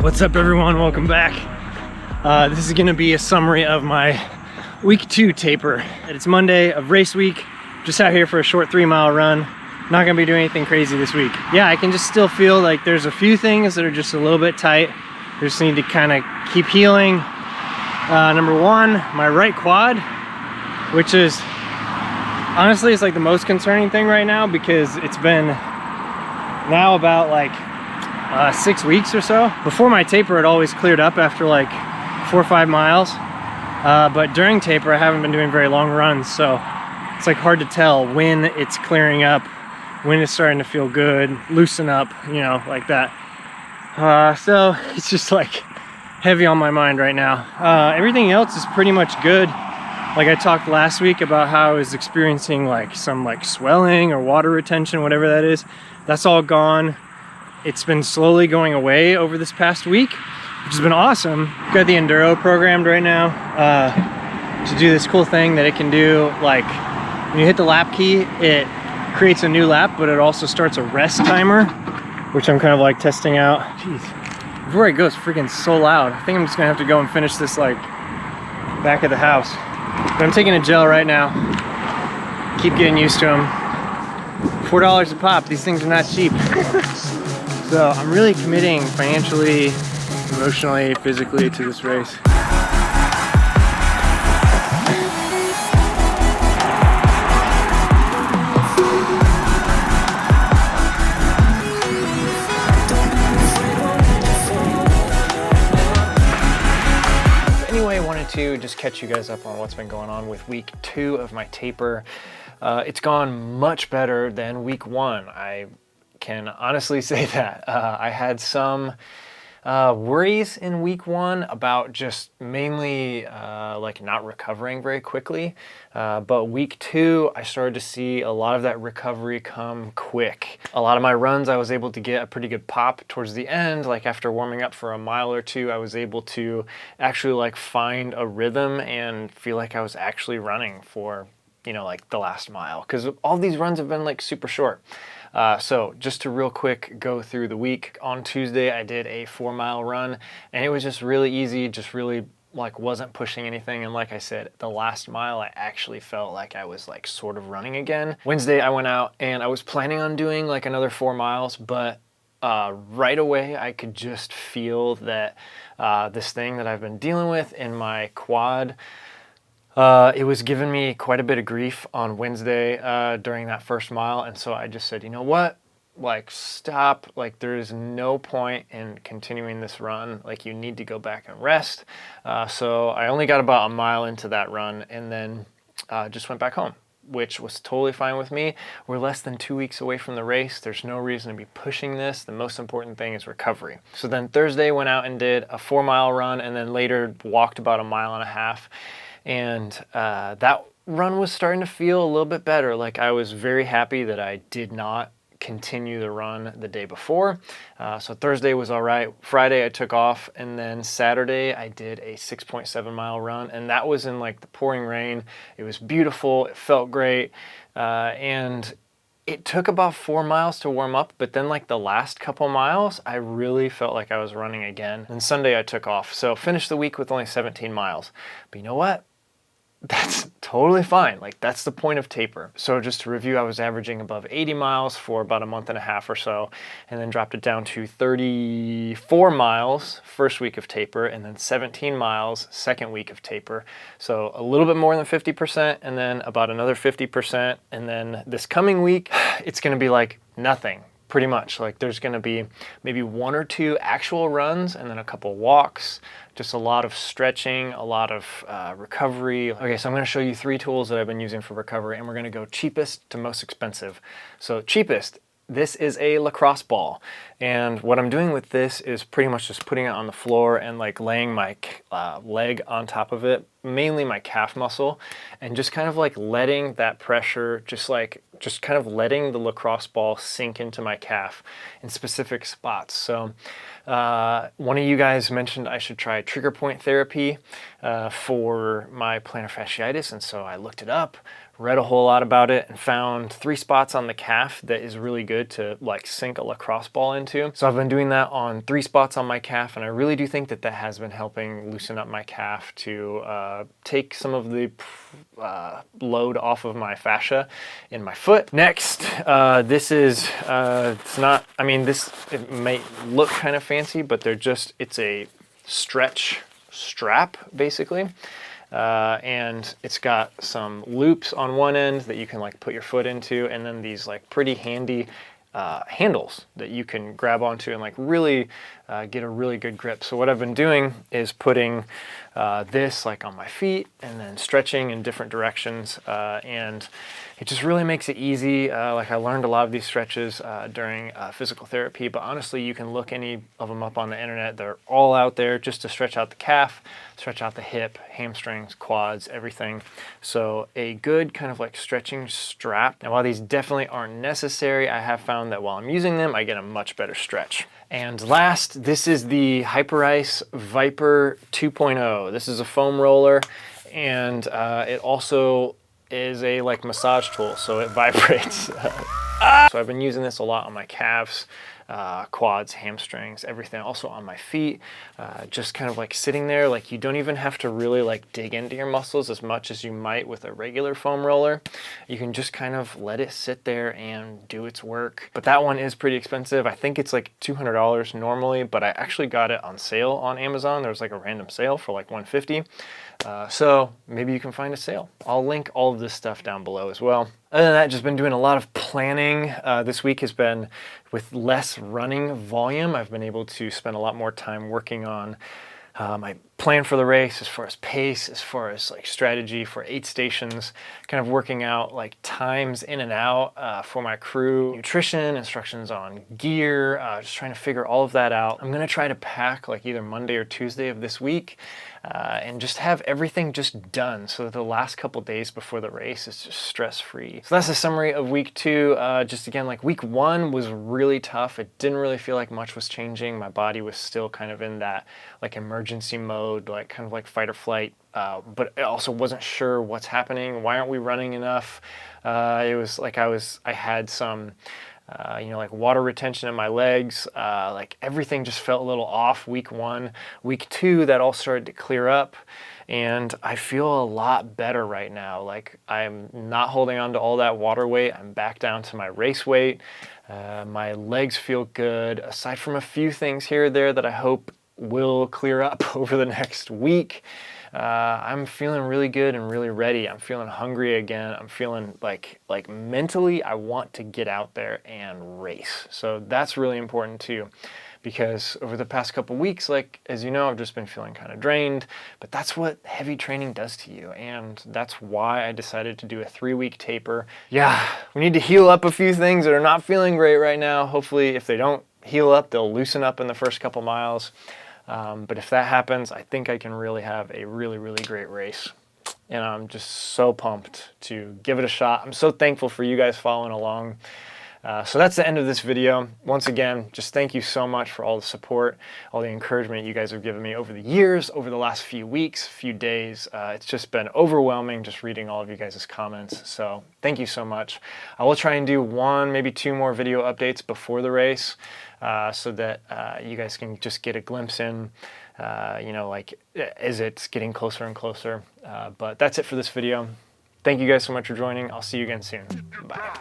What's up everyone, welcome back. This is gonna be a summary of my week 2 taper. It's Monday of race week. Just out here for a short 3-mile run. Not gonna be doing anything crazy this week. Yeah, I can just still feel like there's a few things that are just a little bit tight. I just need to kind of keep healing. Number one, my right quad, which is honestly, it's like the most concerning thing right now because it's been now about like 6 weeks or so. Before my taper, it always cleared up after like 4 or 5 miles. But during taper, I haven't been doing very long runs, so it's like hard to tell when it's clearing up, when it's starting to feel good, loosen up, you know, like that. So it's just like heavy on my mind right now. Everything else is pretty much good. Like I talked last week about how I was experiencing like some like swelling or water retention, whatever that is. That's all gone. It's been slowly going away over this past week, which has been awesome. Got the Enduro programmed right now to do this cool thing that it can do. Like when you hit the lap key, it creates a new lap, but it also starts a rest timer, which I'm kind of like testing out. Jeez, before I go, it's freaking so loud. I think I'm just gonna have to go and finish this like back of the house. But I'm taking a gel right now. Keep getting used to them. $4 a pop. These things are not cheap. So I'm really committing financially, emotionally, physically to this race. Anyway, I wanted to just catch you guys up on what's been going on with week 2 of my taper. It's gone much better than week 1. I can honestly say that. I had some worries in week 1 about just mainly like not recovering very quickly. But week 2, I started to see a lot of that recovery come quick. A lot of my runs, I was able to get a pretty good pop towards the end. Like after warming up for a mile or two, I was able to actually like find a rhythm and feel like I was actually running for, you know, like the last mile. Because all these runs have been like super short. So just to real quick go through the week, on Tuesday I did a 4-mile run and it was just really easy, just really like wasn't pushing anything. And like I said, the last mile I actually felt like I was like sort of running again. Wednesday I went out and I was planning on doing like another 4 miles, but right away I could just feel that this thing that I've been dealing with in my quad, it was giving me quite a bit of grief on Wednesday during that first mile. And so I just said, you know what, like stop, like there's no point in continuing this run. Like you need to go back and rest. So I only got about a mile into that run and then just went back home, which was totally fine with me. We're less than 2 weeks away from the race. There's no reason to be pushing this. The most important thing is recovery. So then Thursday went out and did a 4-mile run and then later walked about 1.5 miles. And that run was starting to feel a little bit better. Like I was very happy that I did not continue the run the day before. So Thursday was all right. Friday I took off and then Saturday I did a 6.7-mile run and that was in like the pouring rain. It was beautiful. It felt great. And it took about 4 miles to warm up, but then like the last couple miles, I really felt like I was running again. And Sunday I took off. So finished the week with only 17 miles. But you know what? That's totally fine. Like that's the point of taper. So just to review, I was averaging above 80 miles for about 1.5 months or so, and then dropped it down to 34 miles first week of taper, and then 17 miles second week of taper. So a little bit more than 50%, and then about another 50%. And then this coming week, it's gonna be like nothing. Pretty much. Like there's going to be maybe 1 or 2 actual runs and then a couple walks, just a lot of stretching, a lot of recovery. Okay, so I'm going to show you 3 tools that I've been using for recovery and we're going to go cheapest to most expensive. So cheapest, this is a lacrosse ball. And what I'm doing with this is pretty much just putting it on the floor and like laying my leg on top of it, mainly my calf muscle, and just kind of like letting that pressure, just kind of letting the lacrosse ball sink into my calf in specific spots. So one of you guys mentioned I should try trigger point therapy for my plantar fasciitis, and so I looked it up, read a whole lot about it and found 3 spots on the calf that is really good to like sink a lacrosse ball into. So I've been doing that on 3 spots on my calf, and I really do think that that has been helping loosen up my calf to take some of the load off of my fascia in my foot. Next, this is, it's not, I mean, it may look kind of fancy, but it's a stretch strap basically. And it's got some loops on one end that you can like put your foot into, and then these like pretty handy handles that you can grab onto and like really get a really good grip. So what I've been doing is putting this like on my feet and then stretching in different directions, and it just really makes it easy. Like I learned a lot of these stretches during physical therapy, but honestly you can look any of them up on the internet. They're all out there just to stretch out the calf, stretch out the hip, hamstrings, quads, everything. So a good kind of like stretching strap. Now while these definitely aren't necessary, I have found that while I'm using them, I get a much better stretch. And last, this is the Hyperice Viper 2.0. This is a foam roller, and it also is a like massage tool, so it vibrates. So I've been using this a lot on my calves, quads, hamstrings, everything, also on my feet, just kind of like sitting there. Like you don't even have to really like dig into your muscles as much as you might with a regular foam roller. You can just kind of let it sit there and do its work. But that one is pretty expensive. I think it's like $200 normally, but I actually got it on sale on Amazon. There was like a random sale for like $150. So maybe you can find a sale. I'll link all of this stuff down below as well. Other than that, just been doing a lot of planning. This week has been with less running volume. I've been able to spend a lot more time working on my plan for the race, as far as pace, as far as like strategy for 8 stations, kind of working out like times in and out for my crew, nutrition, instructions on gear, just trying to figure all of that out. I'm gonna try to pack like either Monday or Tuesday of this week and just have everything just done so that the last couple days before the race is just stress-free. So that's a summary of week 2. Just again, like week 1 was really tough. It didn't really feel like much was changing. My body was still kind of in that like emergency mode, like kind of like fight or flight, but I also wasn't sure what's happening. Why aren't we running enough? It was like I had some you know, like water retention in my legs, like everything just felt a little off week 1. Week 2, that all started to clear up, and I feel a lot better right now. Like I'm not holding on to all that water weight. I'm back down to my race weight. My legs feel good, aside from a few things here or there that I hope will clear up over the next week. I'm feeling really good and really ready. I'm feeling hungry again. I'm feeling like mentally I want to get out there and race. So that's really important too, because over the past couple weeks, like as you know, I've just been feeling kind of drained, but that's what heavy training does to you, and that's why I decided to do a 3-week taper. Yeah, we need to heal up a few things that are not feeling great right now. Hopefully if they don't heal up, they'll loosen up in the first couple miles. But if that happens, I think I can really have a really, really great race. And I'm just so pumped to give it a shot. I'm so thankful for you guys following along. So that's the end of this video. Once again, just thank you so much for all the support, all the encouragement you guys have given me over the years, over the last few weeks, few days. It's just been overwhelming just reading all of you guys' comments. So thank you so much. I will try and do 1, maybe 2 more video updates before the race, so that you guys can just get a glimpse in, you know, like as it's getting closer and closer. But that's it for this video. Thank you guys so much for joining. I'll see you again soon. Bye.